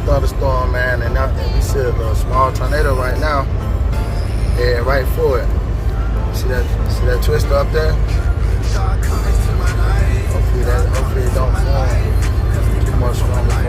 thunderstorm, man, and we see a small tornado right now, and right for it. See that twister up there? Hopefully it don't form too much stronger.